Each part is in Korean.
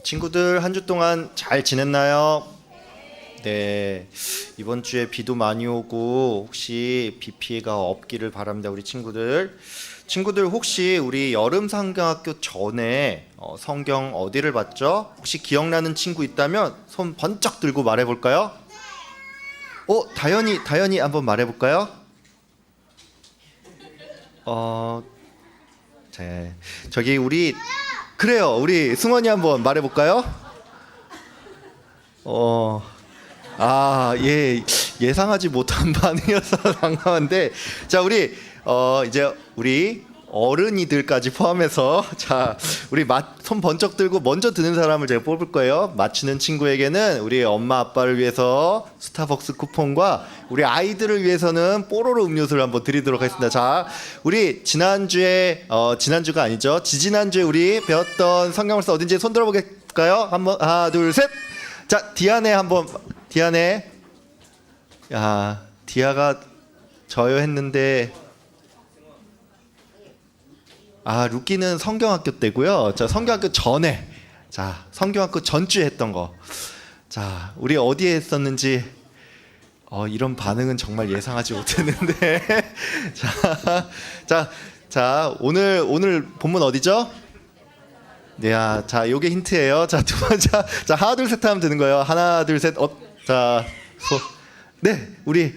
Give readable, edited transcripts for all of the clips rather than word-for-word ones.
친구들 한 주 동안 잘 지냈나요? 네, 이번 주에 비도 많이 오고 혹시 비 피해가 없기를 바랍니다. 우리 친구들 혹시 우리 여름 성경학교 전에 성경 어디를 봤죠? 혹시 기억나는 친구 있다면 손 번쩍 들고 말해볼까요? 다현이 한번 말해볼까요? 저기 우리 승원이 한번 말해볼까요? 예상하지 못한 반응이어서 난감한데, 자, 이제 우리 어른이들까지 포함해서, 자, 우리 손 번쩍 들고 먼저 드는 사람을 제가 뽑을 거예요. 맞히는 친구에게는 우리 엄마 아빠를 위해서 스타벅스 쿠폰과 우리 아이들을 위해서는 뽀로로 음료수를 한번 드리도록 하겠습니다. 자, 우리 지난주가 아니죠, 지지난주에 우리 배웠던 성경 말씀 어딘지 손 들어볼까요? 한번 하나 둘 셋. 자, 디아네. 야, 디아가 저요 했는데, 루키는 성경학교 때고요. 자, 성경학교 전에, 자, 성경학교 전주에 했던 거. 자, 우리 어디에 했었는지, 이런 반응은 정말 예상하지 못했는데. 자, 오늘 본문 어디죠? 네, 자, 요게 힌트예요. 자, 두 번째, 자, 하나 둘 셋 하면 되는 거예요. 하나 둘 셋. 네, 우리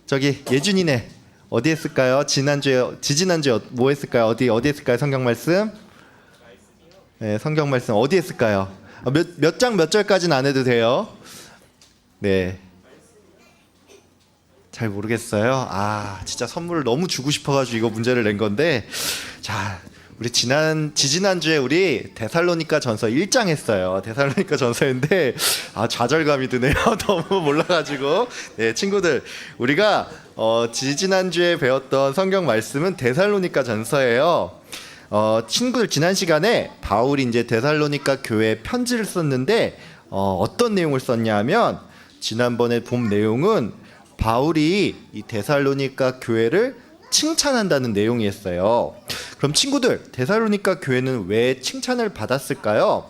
저기 예준이네. 어디 했을까요? 지지난주에 뭐 했을까요? 어디 했을까요? 성경 말씀? 네, 성경 말씀 어디 했을까요? 몇 장 몇 절까지는 안 해도 돼요. 네. 잘 모르겠어요. 진짜 선물을 너무 주고 싶어가지고 이거 문제를 낸 건데, 자, 우리 지지난주에 우리 데살로니가 전서 1장 했어요. 데살로니가 전서인데 좌절감이 드네요. 너무 몰라가지고. 네, 친구들, 우리가 지지난주에 배웠던 성경 말씀은 데살로니가 전서예요. 친구들, 지난 시간에 바울이 이제 데살로니가 교회에 편지를 썼는데 어떤 내용을 썼냐면, 지난번에 본 내용은 바울이 이 데살로니가 교회를 칭찬한다는 내용이었어요. 그럼 친구들, 데살로니가 교회는 왜 칭찬을 받았을까요?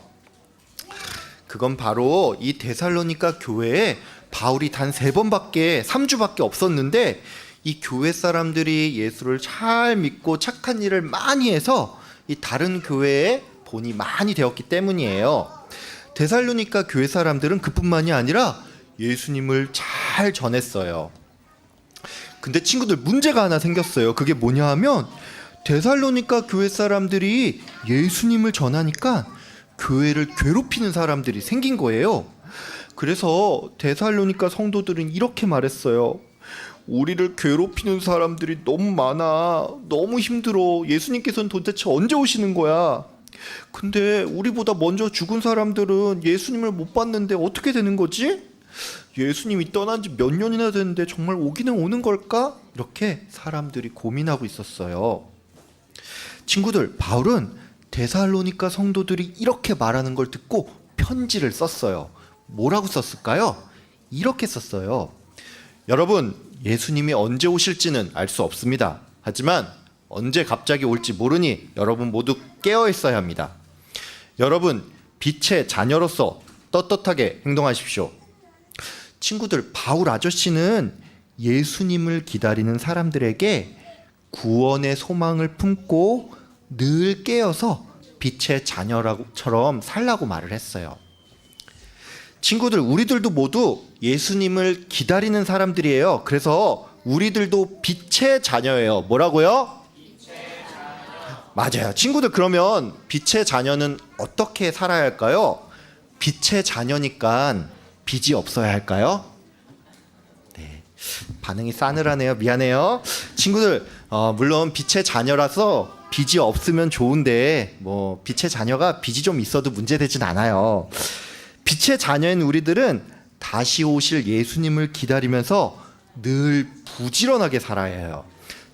그건 바로 이 데살로니가 교회에 바울이 단 3주밖에 없었는데, 이 교회 사람들이 예수를 잘 믿고 착한 일을 많이 해서 이 다른 교회에 본이 많이 되었기 때문이에요. 데살로니가 교회 사람들은 그뿐만이 아니라 예수님을 잘 전했어요. 근데 친구들, 문제가 하나 생겼어요. 그게 뭐냐 하면, 데살로니가 교회 사람들이 예수님을 전하니까 교회를 괴롭히는 사람들이 생긴 거예요. 그래서 데살로니가 성도들은 이렇게 말했어요. 우리를 괴롭히는 사람들이 너무 많아. 너무 힘들어. 예수님께서는 도대체 언제 오시는 거야? 근데 우리보다 먼저 죽은 사람들은 예수님을 못 봤는데 어떻게 되는 거지? 예수님이 떠난 지 몇 년이나 됐는데 정말 오기는 오는 걸까? 이렇게 사람들이 고민하고 있었어요. 친구들, 바울은 데살로니가 성도들이 이렇게 말하는 걸 듣고 편지를 썼어요. 뭐라고 썼을까요? 이렇게 썼어요. 여러분, 예수님이 언제 오실지는 알 수 없습니다. 하지만 언제 갑자기 올지 모르니 여러분 모두 깨어 있어야 합니다. 여러분, 빛의 자녀로서 떳떳하게 행동하십시오. 친구들, 바울 아저씨는 예수님을 기다리는 사람들에게 구원의 소망을 품고 늘 깨어서 빛의 자녀처럼 살라고 말을 했어요. 친구들, 우리들도 모두 예수님을 기다리는 사람들이에요. 그래서 우리들도 빛의 자녀예요. 뭐라고요? 빛의 자녀. 맞아요. 친구들, 그러면 빛의 자녀는 어떻게 살아야 할까요? 빛의 자녀니까 빚이 없어야 할까요? 네, 반응이 싸늘하네요. 미안해요. 친구들, 물론 빛의 자녀라서 빚이 없으면 좋은데, 빛의 자녀가 빚이 좀 있어도 문제되진 않아요. 빛의 자녀인 우리들은 다시 오실 예수님을 기다리면서 늘 부지런하게 살아야 해요.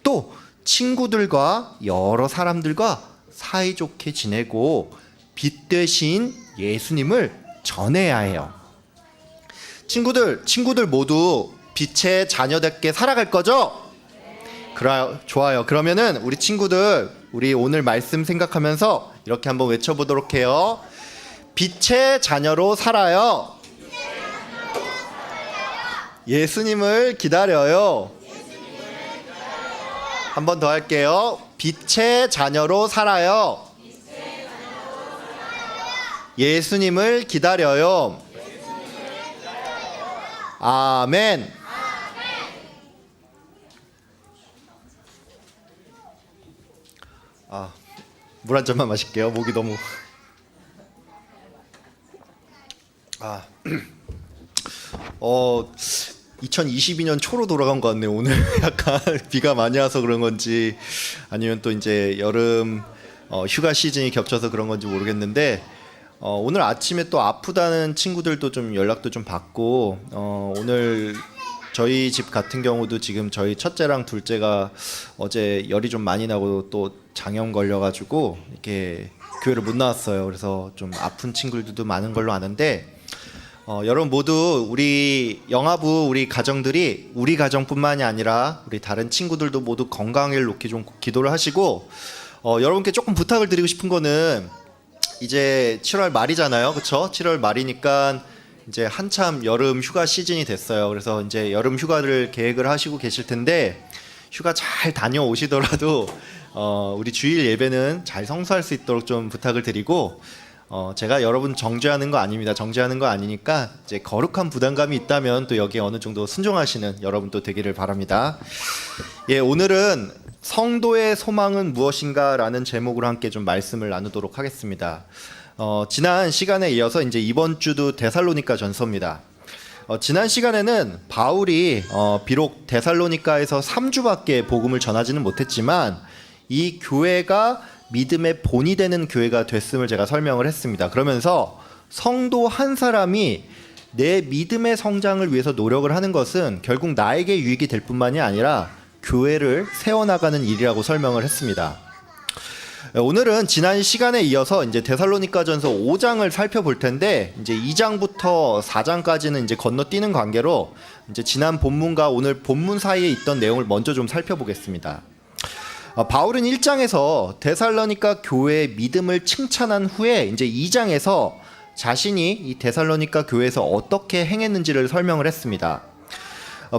또 친구들과 여러 사람들과 사이좋게 지내고 빛 대신 예수님을 전해야 해요. 친구들 모두 빛의 자녀답게 살아갈 거죠? 좋아요. 그러면은 우리 친구들, 우리 오늘 말씀 생각하면서 이렇게 한번 외쳐보도록 해요. 빛의 자녀로 살아요. 예수님을 기다려요. 한 번 더 할게요. 빛의 자녀로 살아요. 예수님을 기다려요. 아멘. 물 한 잔만 마실게요. 목이 너무 2022년 초로 돌아간 것 같네요. 오늘 약간 비가 많이 와서 그런 건지 아니면 또 이제 여름 휴가 시즌이 겹쳐서 그런 건지 모르겠는데 오늘 아침에 또 아프다는 친구들도 좀 연락도 좀 받고 오늘 저희 집 같은 경우도 지금 저희 첫째랑 둘째가 어제 열이 좀 많이 나고 또 장염 걸려가지고 이렇게 교회를 못 나왔어요. 그래서 좀 아픈 친구들도 많은 걸로 아는데 여러분 모두 우리 영아부 우리 가정들이 우리 가정뿐만이 아니라 우리 다른 친구들도 모두 건강을 놓기 좀 기도를 하시고 여러분께 조금 부탁을 드리고 싶은 거는 이제 7월 말이잖아요. 그렇죠? 7월 말이니까 이제 한참 여름 휴가 시즌이 됐어요. 그래서 이제 여름 휴가를 계획을 하시고 계실 텐데 휴가 잘 다녀오시더라도 우리 주일 예배는 잘 성수할 수 있도록 좀 부탁을 드리고 제가 여러분 정죄하는 거 아닙니다. 정죄하는 거 아니니까 이제 거룩한 부담감이 있다면 또 여기에 어느 정도 순종하시는 여러분도 되기를 바랍니다. 예, 오늘은 성도의 소망은 무엇인가라는 제목으로 함께 좀 말씀을 나누도록 하겠습니다. 지난 시간에 이어서 이제 이번 주도 데살로니가 전서입니다. 지난 시간에는 바울이 비록 데살로니가에서 3주밖에 복음을 전하지는 못했지만 이 교회가 믿음의 본이 되는 교회가 됐음을 제가 설명을 했습니다. 그러면서 성도 한 사람이 내 믿음의 성장을 위해서 노력을 하는 것은 결국 나에게 유익이 될 뿐만이 아니라 교회를 세워나가는 일이라고 설명을 했습니다. 오늘은 지난 시간에 이어서 이제 데살로니가전서 5장을 살펴볼 텐데 이제 2장부터 4장까지는 이제 건너뛰는 관계로 이제 지난 본문과 오늘 본문 사이에 있던 내용을 먼저 좀 살펴보겠습니다. 바울은 1장에서 데살로니가 교회의 믿음을 칭찬한 후에 이제 2장에서 자신이 이 데살로니가 교회에서 어떻게 행했는지를 설명을 했습니다.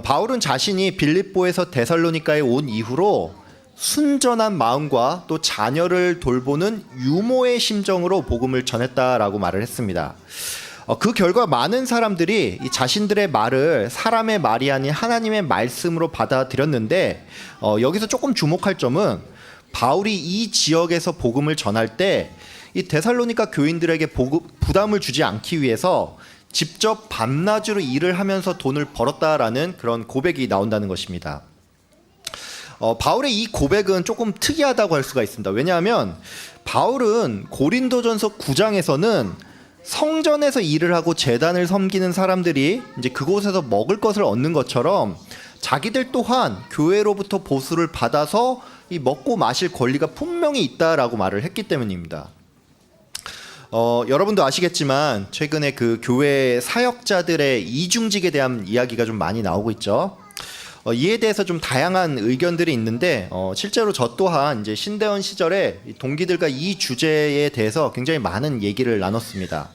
바울은 자신이 빌립보에서 데살로니가에 온 이후로 순전한 마음과 또 자녀를 돌보는 유모의 심정으로 복음을 전했다라고 말을 했습니다. 그 결과 많은 사람들이 이 자신들의 말을 사람의 말이 아닌 하나님의 말씀으로 받아들였는데 여기서 조금 주목할 점은 바울이 이 지역에서 복음을 전할 때 이 데살로니가 교인들에게 부담을 주지 않기 위해서 직접 밤낮으로 일을 하면서 돈을 벌었다라는 그런 고백이 나온다는 것입니다. 바울의 이 고백은 조금 특이하다고 할 수가 있습니다. 왜냐하면 바울은 고린도전서 9장에서는 성전에서 일을 하고 제단을 섬기는 사람들이 이제 그곳에서 먹을 것을 얻는 것처럼 자기들 또한 교회로부터 보수를 받아서 이 먹고 마실 권리가 분명히 있다라고 말을 했기 때문입니다. 여러분도 아시겠지만 최근에 그 교회 사역자들의 이중직에 대한 이야기가 좀 많이 나오고 있죠. 이에 대해서 좀 다양한 의견들이 있는데 실제로 저 또한 이제 신대원 시절에 동기들과 이 주제에 대해서 굉장히 많은 얘기를 나눴습니다.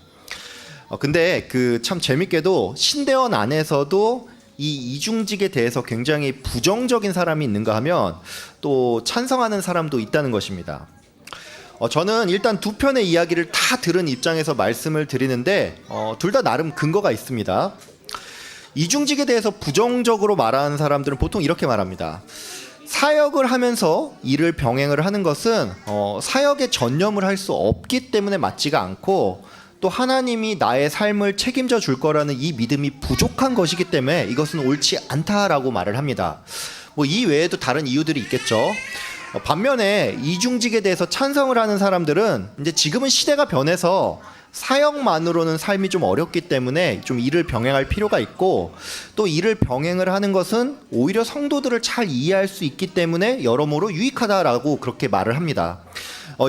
근데 그 참 재밌게도 신대원 안에서도 이 이중직에 대해서 굉장히 부정적인 사람이 있는가 하면 또 찬성하는 사람도 있다는 것입니다. 저는 일단 두 편의 이야기를 다 들은 입장에서 말씀을 드리는데 둘 다 나름 근거가 있습니다. 이중직에 대해서 부정적으로 말하는 사람들은 보통 이렇게 말합니다. 사역을 하면서 일을 병행을 하는 것은 사역에 전념을 할 수 없기 때문에 맞지가 않고 또 하나님이 나의 삶을 책임져 줄 거라는 이 믿음이 부족한 것이기 때문에 이것은 옳지 않다라고 말을 합니다. 뭐 이 외에도 다른 이유들이 있겠죠. 반면에 이중직에 대해서 찬성을 하는 사람들은 이제 지금은 시대가 변해서 사역만으로는 삶이 좀 어렵기 때문에 좀 일을 병행할 필요가 있고 또 일을 병행을 하는 것은 오히려 성도들을 잘 이해할 수 있기 때문에 여러모로 유익하다라고 그렇게 말을 합니다.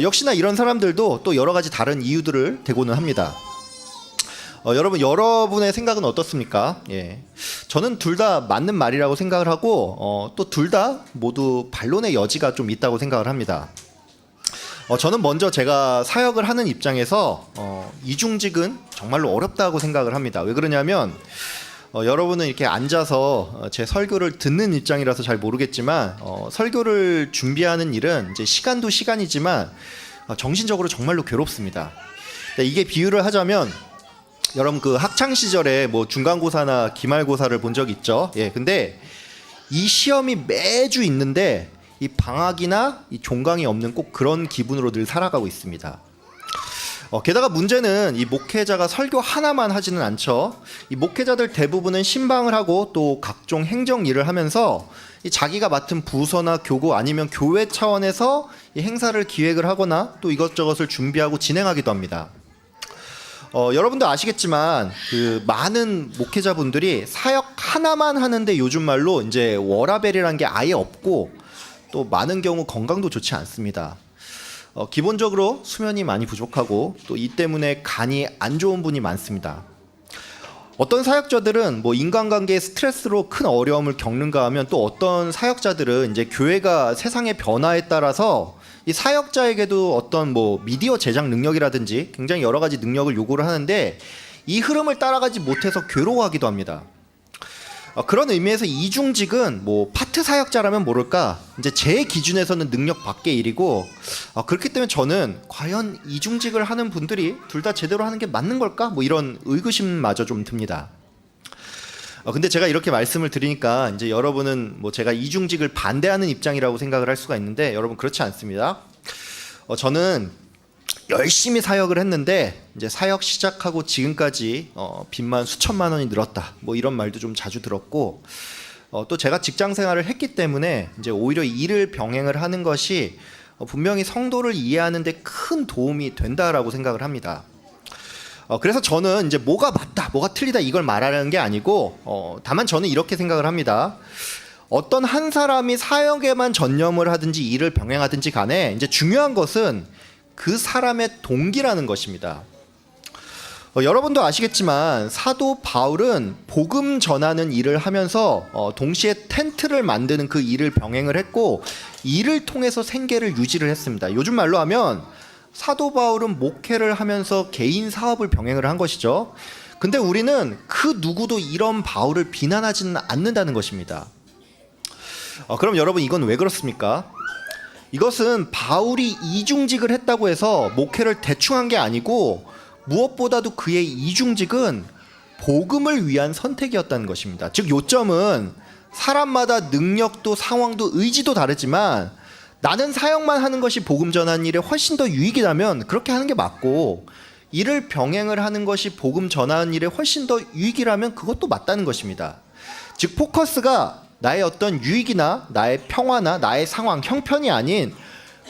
역시나 이런 사람들도 또 여러 가지 다른 이유들을 대고는 합니다. 여러분의 생각은 어떻습니까? 예. 저는 둘 다 맞는 말이라고 생각을 하고 또 둘 다 모두 반론의 여지가 좀 있다고 생각을 합니다. 저는 먼저 제가 사역을 하는 입장에서 이중직은 정말로 어렵다고 생각을 합니다. 왜 그러냐면 여러분은 이렇게 앉아서 제 설교를 듣는 입장이라서 잘 모르겠지만 설교를 준비하는 일은 이제 시간도 시간이지만 정신적으로 정말로 괴롭습니다. 이게 비유를 하자면 여러분 그 학창 시절에 뭐 중간고사나 기말고사를 본 적 있죠? 예, 근데 이 시험이 매주 있는데 이 방학이나 이 종강이 없는 꼭 그런 기분으로 늘 살아가고 있습니다. 게다가 문제는 이 목회자가 설교 하나만 하지는 않죠. 이 목회자들 대부분은 신방을 하고 또 각종 행정 일을 하면서 이 자기가 맡은 부서나 교구 아니면 교회 차원에서 이 행사를 기획을 하거나 또 이것저것을 준비하고 진행하기도 합니다. 여러분도 아시겠지만 그 많은 목회자분들이 사역 하나만 하는데 요즘 말로 이제 워라벨이라는 게 아예 없고 또 많은 경우 건강도 좋지 않습니다. 기본적으로 수면이 많이 부족하고 또 이 때문에 간이 안 좋은 분이 많습니다. 어떤 사역자들은 뭐 인간관계의 스트레스로 큰 어려움을 겪는가 하면 또 어떤 사역자들은 이제 교회가 세상의 변화에 따라서 이 사역자에게도 어떤 뭐 미디어 제작 능력이라든지 굉장히 여러 가지 능력을 요구를 하는데 이 흐름을 따라가지 못해서 괴로워하기도 합니다. 그런 의미에서 이중직은 뭐 파트 사역자라면 모를까 이제 제 기준에서는 능력 밖의 일이고 그렇기 때문에 저는 과연 이중직을 하는 분들이 둘 다 제대로 하는 게 맞는 걸까? 뭐 이런 의구심마저 좀 듭니다. 근데 제가 이렇게 말씀을 드리니까 이제 여러분은 뭐 제가 이중직을 반대하는 입장이라고 생각을 할 수가 있는데 여러분 그렇지 않습니다. 저는 열심히 사역을 했는데 이제 사역 시작하고 지금까지 빚만 수천만 원이 늘었다. 뭐 이런 말도 좀 자주 들었고 또 제가 직장 생활을 했기 때문에 이제 오히려 일을 병행을 하는 것이 분명히 성도를 이해하는 데 큰 도움이 된다라고 생각을 합니다. 그래서 저는 이제 뭐가 맞다, 뭐가 틀리다 이걸 말하는 게 아니고 다만 저는 이렇게 생각을 합니다. 어떤 한 사람이 사역에만 전념을 하든지 일을 병행하든지 간에 이제 중요한 것은 그 사람의 동기라는 것입니다. 여러분도 아시겠지만 사도 바울은 복음 전하는 일을 하면서 동시에 텐트를 만드는 그 일을 병행을 했고 이를 통해서 생계를 유지를 했습니다. 요즘 말로 하면 사도 바울은 목회를 하면서 개인 사업을 병행을 한 것이죠. 근데 우리는 그 누구도 이런 바울을 비난하지는 않는다는 것입니다. 그럼 여러분 이건 왜 그렇습니까? 이것은 바울이 이중직을 했다고 해서 목회를 대충 한 게 아니고 무엇보다도 그의 이중직은 복음을 위한 선택이었다는 것입니다. 즉 요점은 사람마다 능력도 상황도 의지도 다르지만 나는 사역만 하는 것이 복음 전하는 일에 훨씬 더 유익이라면 그렇게 하는 게 맞고 이를 병행을 하는 것이 복음 전하는 일에 훨씬 더 유익이라면 그것도 맞다는 것입니다. 즉 포커스가 나의 어떤 유익이나 나의 평화나 나의 상황, 형편이 아닌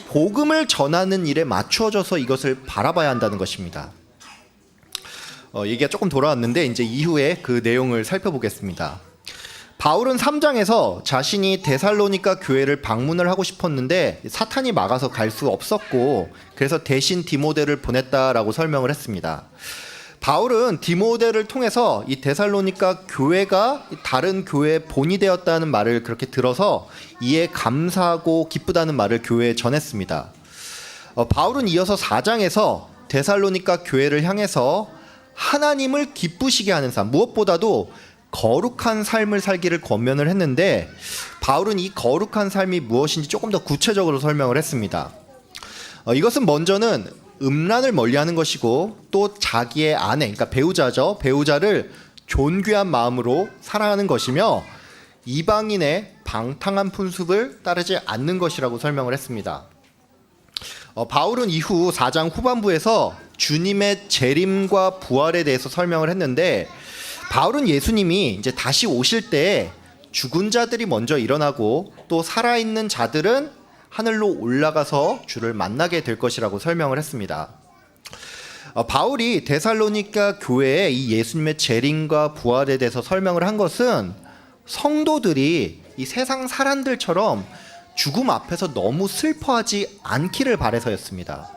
복음을 전하는 일에 맞추어져서 이것을 바라봐야 한다는 것입니다. 얘기가 조금 돌아왔는데 이제 이후에 그 내용을 살펴보겠습니다. 바울은 3장에서 자신이 데살로니가 교회를 방문을 하고 싶었는데 사탄이 막아서 갈 수 없었고 그래서 대신 디모데를 보냈다라고 설명을 했습니다. 바울은 디모데를 통해서 이 데살로니가 교회가 다른 교회의 본이 되었다는 말을 그렇게 들어서 이에 감사하고 기쁘다는 말을 교회에 전했습니다. 바울은 이어서 4장에서 데살로니가 교회를 향해서 하나님을 기쁘시게 하는 삶, 무엇보다도 거룩한 삶을 살기를 권면을 했는데 바울은 이 거룩한 삶이 무엇인지 조금 더 구체적으로 설명을 했습니다. 이것은 먼저는 음란을 멀리하는 것이고 또 자기의 아내, 그러니까 배우자죠. 배우자를 존귀한 마음으로 사랑하는 것이며 이방인의 방탕한 풍습을 따르지 않는 것이라고 설명을 했습니다. 바울은 이후 4장 후반부에서 주님의 재림과 부활에 대해서 설명을 했는데 바울은 예수님이 이제 다시 오실 때 죽은 자들이 먼저 일어나고 또 살아있는 자들은 하늘로 올라가서 주를 만나게 될 것이라고 설명을 했습니다. 바울이 데살로니가 교회에 이 예수님의 재림과 부활에 대해서 설명을 한 것은 성도들이 이 세상 사람들처럼 죽음 앞에서 너무 슬퍼하지 않기를 바라서였습니다.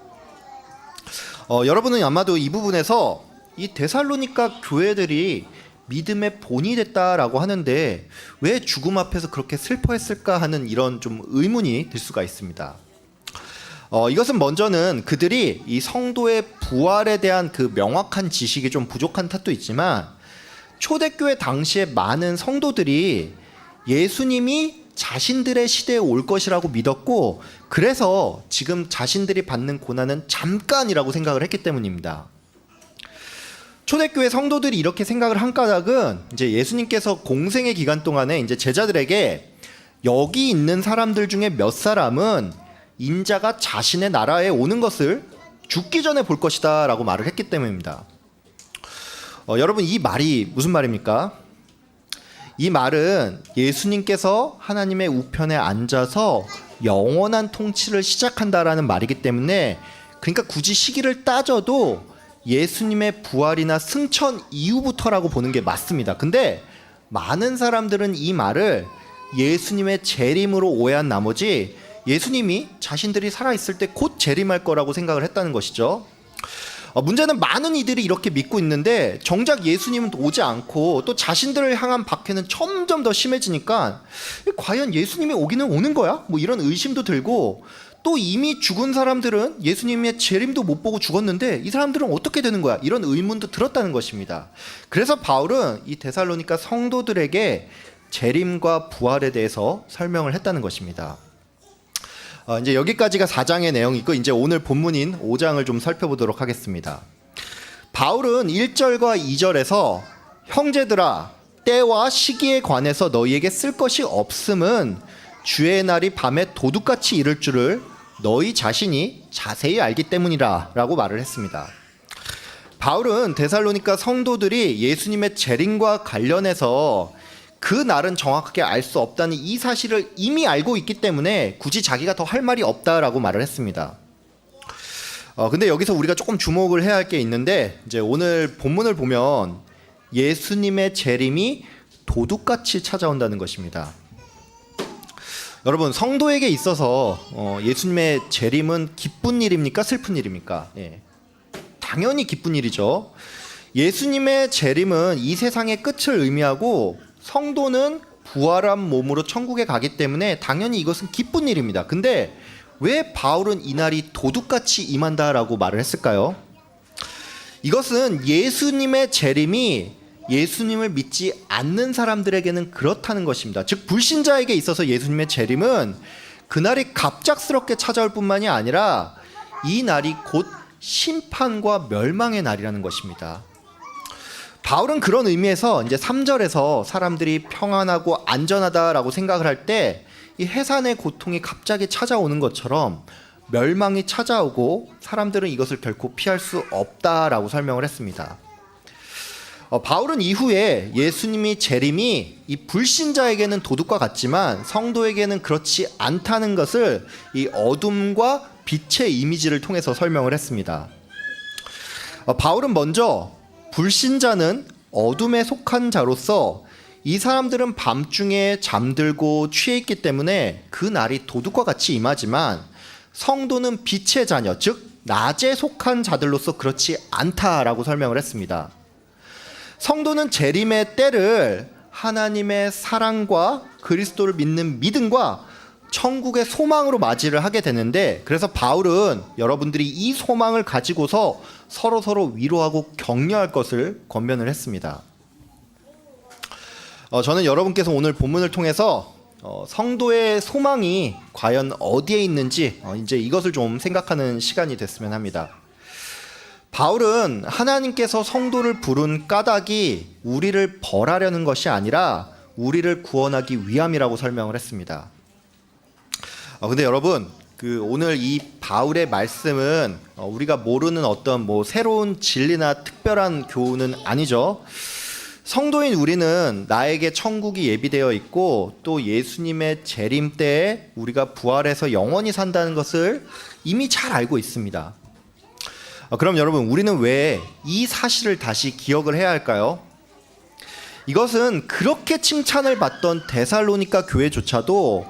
여러분은 아마도 이 부분에서 이 데살로니가 교회들이 믿음의 본이 됐다라고 하는데 왜 죽음 앞에서 그렇게 슬퍼했을까 하는 이런 좀 의문이 들 수가 있습니다. 이것은 먼저는 그들이 이 성도의 부활에 대한 그 명확한 지식이 좀 부족한 탓도 있지만, 초대교회 당시에 많은 성도들이 예수님이 자신들의 시대에 올 것이라고 믿었고, 그래서 지금 자신들이 받는 고난은 잠깐이라고 생각을 했기 때문입니다. 초대교회 성도들이 이렇게 생각을 한 까닭은, 이제 예수님께서 공생의 기간 동안에 이제 제자들에게 여기 있는 사람들 중에 몇 사람은 인자가 자신의 나라에 오는 것을 죽기 전에 볼 것이다 라고 말을 했기 때문입니다. 여러분, 이 말이 무슨 말입니까? 이 말은 예수님께서 하나님의 우편에 앉아서 영원한 통치를 시작한다라는 말이기 때문에, 그러니까 굳이 시기를 따져도 예수님의 부활이나 승천 이후부터라고 보는 게 맞습니다. 근데 많은 사람들은 이 말을 예수님의 재림으로 오해한 나머지 예수님이 자신들이 살아있을 때 곧 재림할 거라고 생각을 했다는 것이죠. 문제는 많은 이들이 이렇게 믿고 있는데 정작 예수님은 오지 않고 또 자신들을 향한 박해는 점점 더 심해지니까 과연 예수님이 오기는 오는 거야? 뭐 이런 의심도 들고, 또 이미 죽은 사람들은 예수님의 재림도 못 보고 죽었는데 이 사람들은 어떻게 되는 거야? 이런 의문도 들었다는 것입니다. 그래서 바울은 이 데살로니가 성도들에게 재림과 부활에 대해서 설명을 했다는 것입니다. 이제 여기까지가 4장의 내용이고, 이제 오늘 본문인 5장을 좀 살펴보도록 하겠습니다. 바울은 1절과 2절에서 형제들아, 때와 시기에 관해서 너희에게 쓸 것이 없음은 주의 날이 밤에 도둑같이 이를 줄을 너희 자신이 자세히 알기 때문이라 라고 말을 했습니다. 바울은 데살로니가 성도들이 예수님의 재림과 관련해서 그 날은 정확하게 알 수 없다는 이 사실을 이미 알고 있기 때문에 굳이 자기가 더 할 말이 없다라고 말을 했습니다. 근데 여기서 우리가 조금 주목을 해야 할 게 있는데, 이제 오늘 본문을 보면 예수님의 재림이 도둑같이 찾아온다는 것입니다. 여러분, 성도에게 있어서 예수님의 재림은 기쁜 일입니까? 슬픈 일입니까? 예. 당연히 기쁜 일이죠. 예수님의 재림은 이 세상의 끝을 의미하고, 성도는 부활한 몸으로 천국에 가기 때문에 당연히 이것은 기쁜 일입니다. 근데 왜 바울은 이날이 도둑같이 임한다라고 말을 했을까요? 이것은 예수님의 재림이 예수님을 믿지 않는 사람들에게는 그렇다는 것입니다. 즉, 불신자에게 있어서 예수님의 재림은 그날이 갑작스럽게 찾아올 뿐만이 아니라 이 날이 곧 심판과 멸망의 날이라는 것입니다. 바울은 그런 의미에서 이제 3절에서 사람들이 평안하고 안전하다라고 생각을 할 때 이 해산의 고통이 갑자기 찾아오는 것처럼 멸망이 찾아오고 사람들은 이것을 결코 피할 수 없다라고 설명을 했습니다. 바울은 이후에 예수님이 재림이 이 불신자에게는 도둑과 같지만 성도에게는 그렇지 않다는 것을 이 어둠과 빛의 이미지를 통해서 설명을 했습니다. 바울은 먼저 불신자는 어둠에 속한 자로서 이 사람들은 밤중에 잠들고 취해 있기 때문에 그 날이 도둑과 같이 임하지만, 성도는 빛의 자녀, 즉 낮에 속한 자들로서 그렇지 않다라고 설명을 했습니다. 성도는 재림의 때를 하나님의 사랑과 그리스도를 믿는 믿음과 천국의 소망으로 맞이를 하게 되는데, 그래서 바울은 여러분들이 이 소망을 가지고서 서로 위로하고 격려할 것을 권면을 했습니다. 저는 여러분께서 오늘 본문을 통해서 성도의 소망이 과연 어디에 있는지 이제 이것을 좀 생각하는 시간이 됐으면 합니다. 바울은 하나님께서 성도를 부른 까닭이 우리를 벌하려는 것이 아니라 우리를 구원하기 위함이라고 설명을 했습니다. 근데 여러분, 오늘 이 바울의 말씀은 우리가 모르는 어떤 새로운 진리나 특별한 교훈은 아니죠. 성도인 우리는 나에게 천국이 예비되어 있고 또 예수님의 재림 때에 우리가 부활해서 영원히 산다는 것을 이미 잘 알고 있습니다. 그럼 여러분, 우리는 왜 이 사실을 다시 기억을 해야 할까요? 이것은 그렇게 칭찬을 받던 데살로니가 교회조차도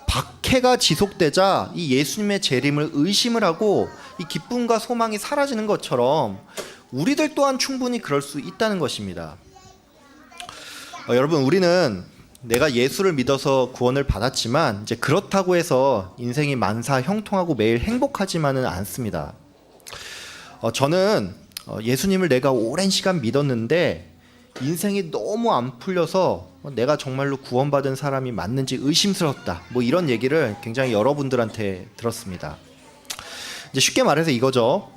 박해가 지속되자 이 예수님의 재림을 의심을 하고 이 기쁨과 소망이 사라지는 것처럼 우리들 또한 충분히 그럴 수 있다는 것입니다. 여러분, 우리는 내가 예수를 믿어서 구원을 받았지만 이제 그렇다고 해서 인생이 만사 형통하고 매일 행복하지만은 않습니다. 저는 예수님을 내가 오랜 시간 믿었는데 인생이 너무 안 풀려서 내가 정말로 구원받은 사람이 맞는지 의심스럽다. 뭐 이런 얘기를 굉장히 여러분들한테 들었습니다. 이제 쉽게 말해서 이거죠.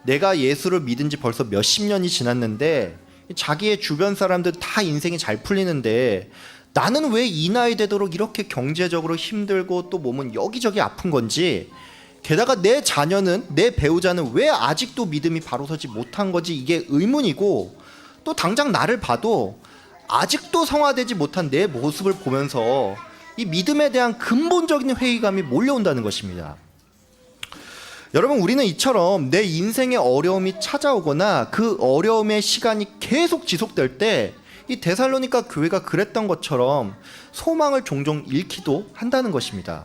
내가 예수를 믿은 지 벌써 몇십 년이 지났는데 자기의 주변 사람들 다 인생이 잘 풀리는데 나는 왜 이 나이 되도록 이렇게 경제적으로 힘들고 또 몸은 여기저기 아픈 건지, 게다가 내 자녀는, 내 배우자는 왜 아직도 믿음이 바로 서지 못한 건지 이게 의문이고, 또 당장 나를 봐도 아직도 성화되지 못한 내 모습을 보면서 이 믿음에 대한 근본적인 회의감이 몰려온다는 것입니다. 여러분, 우리는 이처럼 내 인생의 어려움이 찾아오거나 그 어려움의 시간이 계속 지속될 때 이 데살로니가 교회가 그랬던 것처럼 소망을 종종 잃기도 한다는 것입니다.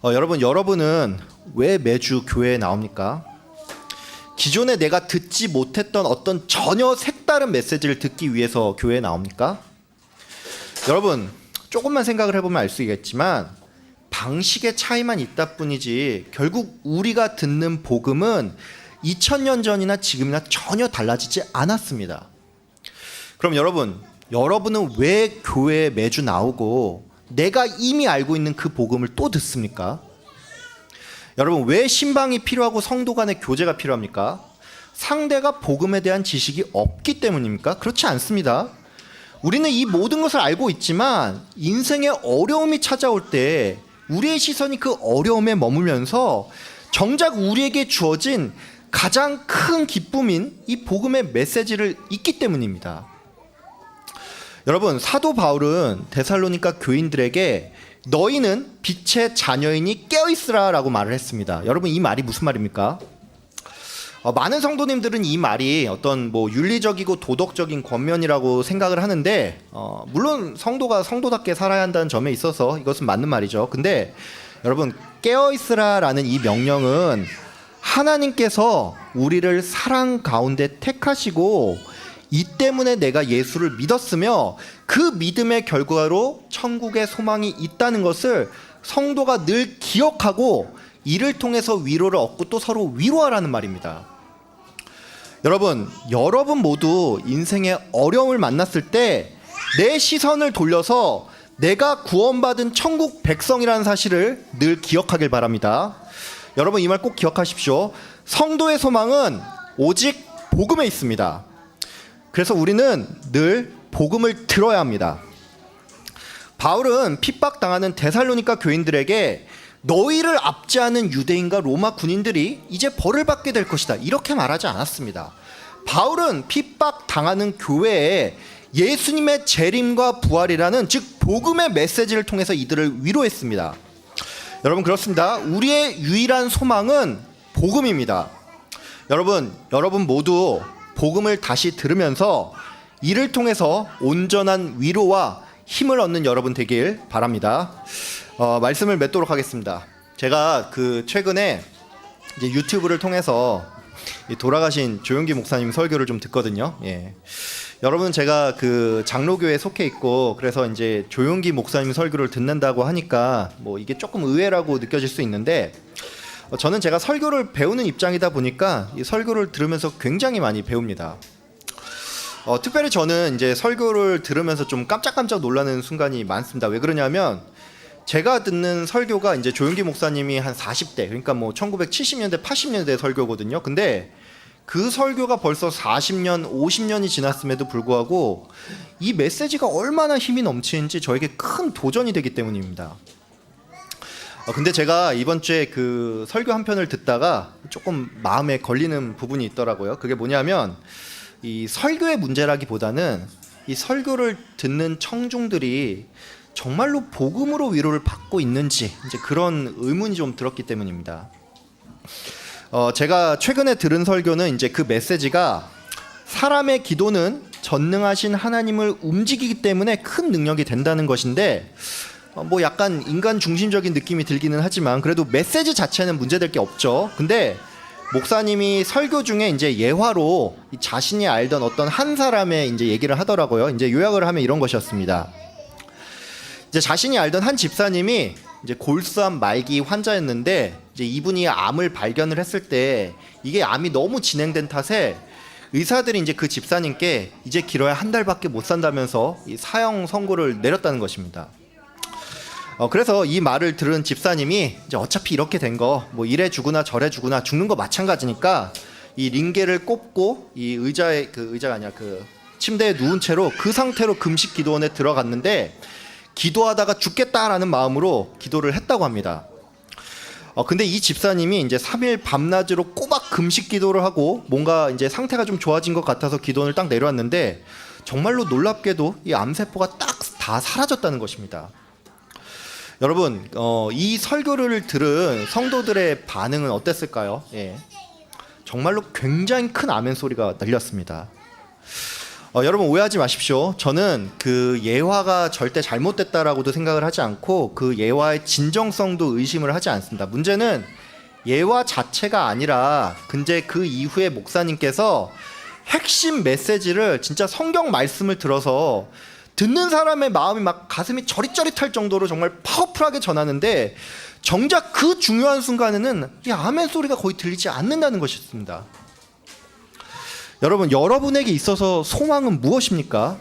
여러분은 왜 매주 교회에 나옵니까? 기존에 내가 듣지 못했던 어떤 전혀 색다른 메시지를 듣기 위해서 교회에 나옵니까? 여러분, 조금만 생각을 해보면 알 수 있겠지만 방식의 차이만 있다 뿐이지 결국 우리가 듣는 복음은 2000년 전이나 지금이나 전혀 달라지지 않았습니다. 그럼 여러분은 왜 교회에 매주 나오고 내가 이미 알고 있는 그 복음을 또 듣습니까? 여러분, 왜 신방이 필요하고 성도 간의 교제가 필요합니까? 상대가 복음에 대한 지식이 없기 때문입니까? 그렇지 않습니다. 우리는 이 모든 것을 알고 있지만 인생의 어려움이 찾아올 때 우리의 시선이 그 어려움에 머물면서 정작 우리에게 주어진 가장 큰 기쁨인 이 복음의 메시지를 잊기 때문입니다. 여러분, 사도 바울은 데살로니가 교인들에게 너희는 빛의 자녀이니 깨어있으라 라고 말을 했습니다. 여러분, 이 말이 무슨 말입니까? 많은 성도님들은 이 말이 어떤 윤리적이고 도덕적인 권면이라고 생각을 하는데 물론 성도가 성도답게 살아야 한다는 점에 있어서 이것은 맞는 말이죠. 근데 여러분, 깨어있으라 라는 이 명령은 하나님께서 우리를 사랑 가운데 택하시고 이 때문에 내가 예수를 믿었으며 그 믿음의 결과로 천국의 소망이 있다는 것을 성도가 늘 기억하고 이를 통해서 위로를 얻고 또 서로 위로하라는 말입니다. 여러분 모두 인생의 어려움을 만났을 때 내 시선을 돌려서 내가 구원받은 천국 백성이라는 사실을 늘 기억하길 바랍니다. 여러분, 이 말 꼭 기억하십시오. 성도의 소망은 오직 복음에 있습니다. 그래서 우리는 늘 복음을 들어야 합니다. 바울은 핍박당하는 데살로니가 교인들에게 너희를 압제하는 유대인과 로마 군인들이 이제 벌을 받게 될 것이다, 이렇게 말하지 않았습니다. 바울은 핍박당하는 교회에 예수님의 재림과 부활이라는 즉 복음의 메시지를 통해서 이들을 위로했습니다. 여러분, 그렇습니다. 우리의 유일한 소망은 복음입니다. 여러분 모두 복음을 다시 들으면서 이를 통해서 온전한 위로와 힘을 얻는 여러분 되길 바랍니다. 말씀을 맺도록 하겠습니다. 제가 최근에 이제 유튜브를 통해서 돌아가신 조용기 목사님 설교를 좀 듣거든요. 예. 여러분, 제가 장로교회에 속해 있고 그래서 이제 조용기 목사님 설교를 듣는다고 하니까 이게 조금 의외라고 느껴질 수 있는데 저는 제가 설교를 배우는 입장이다 보니까 이 설교를 들으면서 굉장히 많이 배웁니다. 특별히 저는 이제 설교를 들으면서 좀 깜짝깜짝 놀라는 순간이 많습니다. 왜 그러냐면 제가 듣는 설교가 이제 조용기 목사님이 한 40대, 그러니까 1970년대, 80년대 설교거든요. 근데 그 설교가 벌써 40년, 50년이 지났음에도 불구하고 이 메시지가 얼마나 힘이 넘치는지 저에게 큰 도전이 되기 때문입니다. 근데 제가 이번 주에 설교 한 편을 듣다가 조금 마음에 걸리는 부분이 있더라고요. 그게 뭐냐면 이 설교의 문제라기보다는 이 설교를 듣는 청중들이 정말로 복음으로 위로를 받고 있는지 이제 그런 의문이 좀 들었기 때문입니다. 제가 최근에 들은 설교는 이제 그 메시지가 사람의 기도는 전능하신 하나님을 움직이기 때문에 큰 능력이 된다는 것인데 약간 인간 중심적인 느낌이 들기는 하지만 그래도 메시지 자체는 문제될 게 없죠. 근데 목사님이 설교 중에 이제 예화로 자신이 알던 어떤 한 사람의 이제 얘기를 하더라고요. 이제 요약을 하면 이런 것이었습니다. 이제 자신이 알던 한 집사님이 이제 골수암 말기 환자였는데 이제 이분이 암을 발견을 했을 때 이게 암이 너무 진행된 탓에 의사들이 이제 그 집사님께 이제 길어야 한 달밖에 못 산다면서 이 사형 선고를 내렸다는 것입니다. 그래서 이 말을 들은 집사님이 이제 어차피 이렇게 된 거 뭐 이래 죽으나 저래 죽으나 죽는 거 마찬가지니까 이 링게를 꼽고 이 의자에 의자가 아니라 침대에 누운 채로 그 상태로 금식 기도원에 들어갔는데 기도하다가 죽겠다라는 마음으로 기도를 했다고 합니다. 근데 이 집사님이 이제 3일 밤낮으로 꼬박 금식 기도를 하고 뭔가 이제 상태가 좀 좋아진 것 같아서 기도원을 딱 내려왔는데 정말로 놀랍게도 이 암세포가 딱 다 사라졌다는 것입니다. 여러분, 이 설교를 들은 성도들의 반응은 어땠을까요? 예. 정말로 굉장히 큰 아멘 소리가 들렸습니다. 여러분 오해하지 마십시오. 저는 그 예화가 절대 잘못됐다라고도 생각을 하지 않고 그 예화의 진정성도 의심을 하지 않습니다. 문제는 예화 자체가 아니라 근데 그 이후에 목사님께서 핵심 메시지를 진짜 성경 말씀을 들어서 듣는 사람의 마음이 막 가슴이 저릿저릿할 정도로 정말 파워풀하게 전하는데 정작 그 중요한 순간에는 이 아멘 소리가 거의 들리지 않는다는 것이었습니다. 여러분, 여러분에게 있어서 소망은 무엇입니까?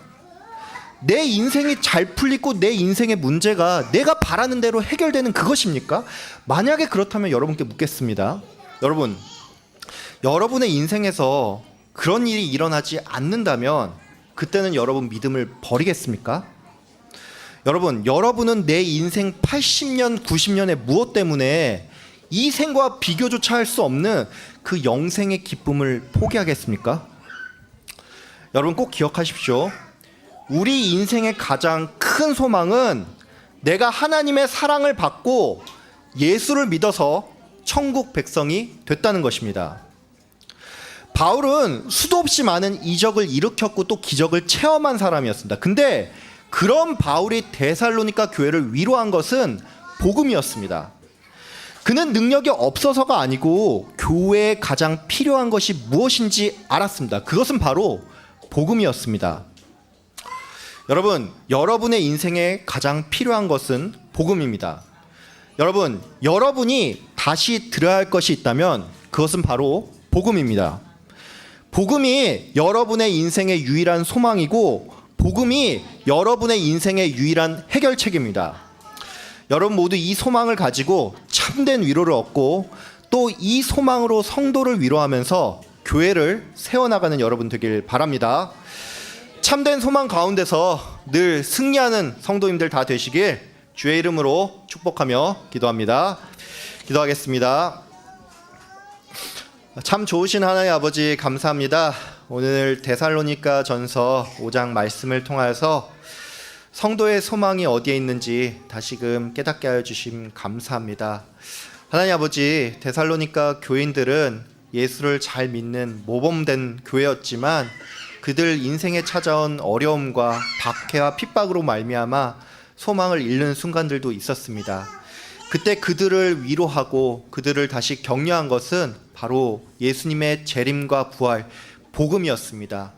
내 인생이 잘 풀리고 내 인생의 문제가 내가 바라는 대로 해결되는 그것입니까? 만약에 그렇다면 여러분께 묻겠습니다. 여러분, 여러분의 인생에서 그런 일이 일어나지 않는다면 그때는 여러분 믿음을 버리겠습니까? 여러분, 여러분은 내 인생 80년, 90년의 무엇 때문에 이 생과 비교조차 할 수 없는 그 영생의 기쁨을 포기하겠습니까? 여러분 꼭 기억하십시오. 우리 인생의 가장 큰 소망은 내가 하나님의 사랑을 받고 예수를 믿어서 천국 백성이 됐다는 것입니다. 바울은 수도 없이 많은 이적을 일으켰고 또 기적을 체험한 사람이었습니다. 근데 그런 바울이 데살로니가 교회를 위로한 것은 복음이었습니다. 그는 능력이 없어서가 아니고 교회에 가장 필요한 것이 무엇인지 알았습니다. 그것은 바로 복음이었습니다. 여러분, 여러분의 인생에 가장 필요한 것은 복음입니다. 여러분, 여러분이 다시 들어야 할 것이 있다면 그것은 바로 복음입니다. 복음이 여러분의 인생의 유일한 소망이고 복음이 여러분의 인생의 유일한 해결책입니다. 여러분 모두 이 소망을 가지고 참된 위로를 얻고 또 이 소망으로 성도를 위로하면서 교회를 세워나가는 여러분 되길 바랍니다. 참된 소망 가운데서 늘 승리하는 성도님들 다 되시길 주의 이름으로 축복하며 기도합니다. 기도하겠습니다. 참 좋으신 하나님 아버지 감사합니다. 오늘 데살로니가 전서 5장 말씀을 통하여서 성도의 소망이 어디에 있는지 다시금 깨닫게 하여 주심 감사합니다. 하나님 아버지, 데살로니가 교인들은 예수를 잘 믿는 모범된 교회였지만 그들 인생에 찾아온 어려움과 박해와 핍박으로 말미암아 소망을 잃는 순간들도 있었습니다. 그때 그들을 위로하고 그들을 다시 격려한 것은 바로 예수님의 재림과 부활, 복음이었습니다.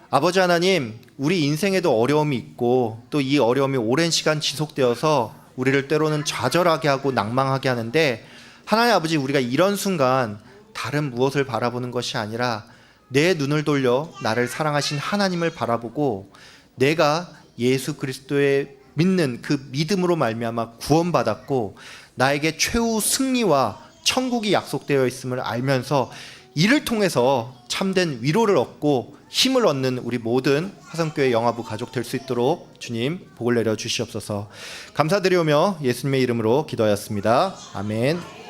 아버지 하나님, 우리 인생에도 어려움이 있고 또 이 어려움이 오랜 시간 지속되어서 우리를 때로는 좌절하게 하고 낭망하게 하는데 하나님 아버지, 우리가 이런 순간 다른 무엇을 바라보는 것이 아니라 내 눈을 돌려 나를 사랑하신 하나님을 바라보고 내가 예수 그리스도의 믿는 그 믿음으로 말미암아 구원받았고 나에게 최후 승리와 천국이 약속되어 있음을 알면서 이를 통해서 참된 위로를 얻고 힘을 얻는 우리 모든 화성교회 영화부 가족 될 수 있도록 주님 복을 내려 주시옵소서. 감사드리오며 예수님의 이름으로 기도하였습니다. 아멘.